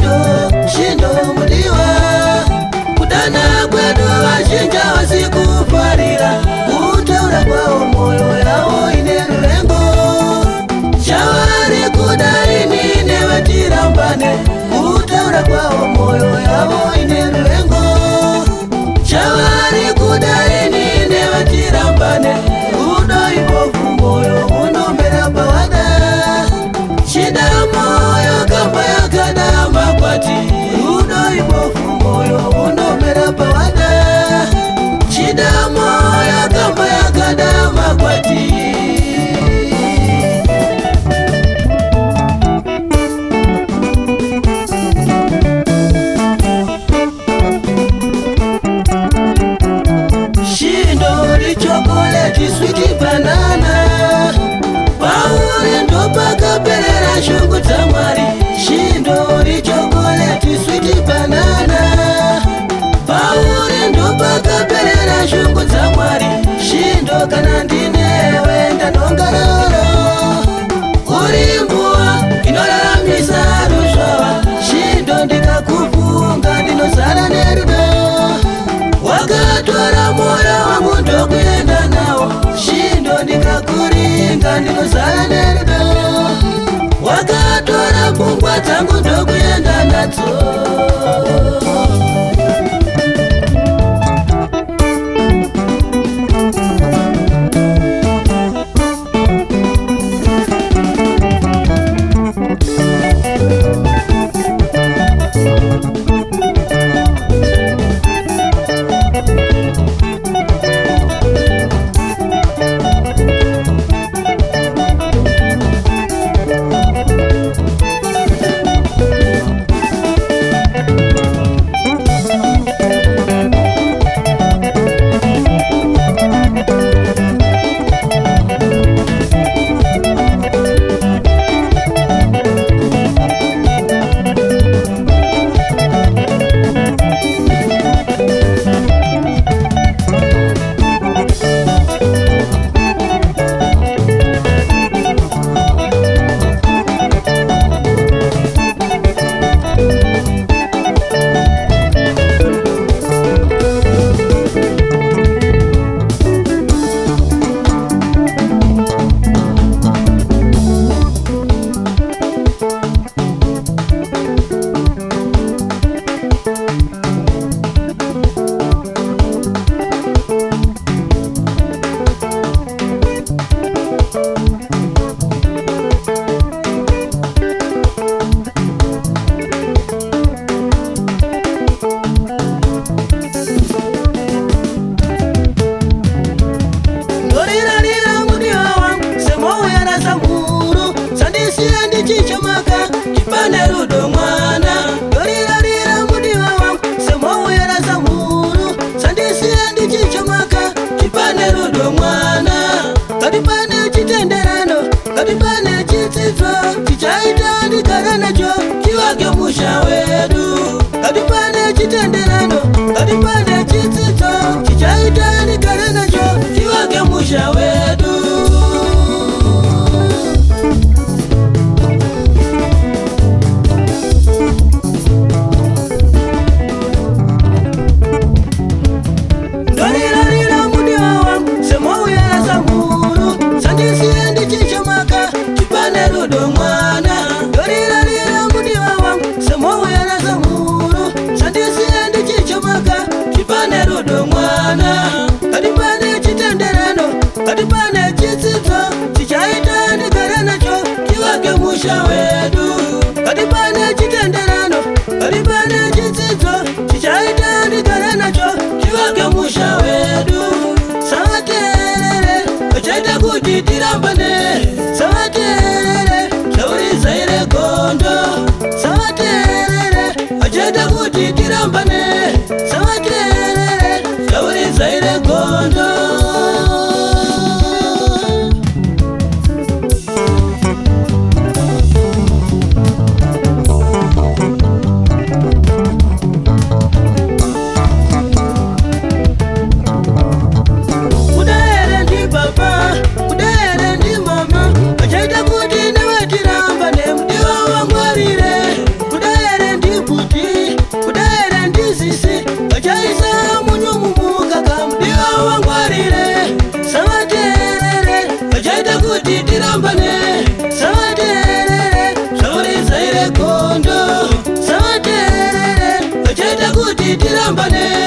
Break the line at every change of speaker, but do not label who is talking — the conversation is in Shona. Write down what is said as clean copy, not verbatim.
shindo mudiwa kudana kwedu vazhinja vasikufarira kutaura kwavo moyo yavo ine ruvengo shavari kudaini nevatirambane kutaura kwavo moyo yavo ine ruvengo shavari kudaini nevatirambane kudo ibofu moyo unombera pawada shida moyo kamba yakada makwati rudo ibofu moyo unombera pawada shida moyo kamba yakada makwati shindo chocolate sweet banana pauri ndopakaperera shungu dzamwari shindo chocolate sweet banana pauri ndopakaperera shungu dzamwari shindo kana ndinewe ndanongararo uri mbuwa inoraramisa ruzvava shindo ndikakufunga ndinozara nerudo wakatora moyo wangu ndokuenda nawo shindo ndikakuringa ndinozara nerudo wakatora pfungwa dzangu ndokuenda nadzo musha wedu katipane chitenderano katipane chitsidzo chichaita ndigare nacho chivake musha wedu ndolirarira mudiwa wangu semouyera samburu sandisiendi chichomaka chipane rudo mwana ndolirarira mudiwa wangu semouyera samburu sandisiendi chichomaka chipane rudo mwana katipane chitenderano katipane chitsidzo chichaita ndigare nacho chivake musha wedu katipane chitenderano katipane chitsidzo chichaita ndigare nacho chivake musha wedu savaterere vachaita kuti tirambane savaterere zvaurizaire gondo savaterere vachaita kuti tirambane savaterere zvaurizaire gondo tirambane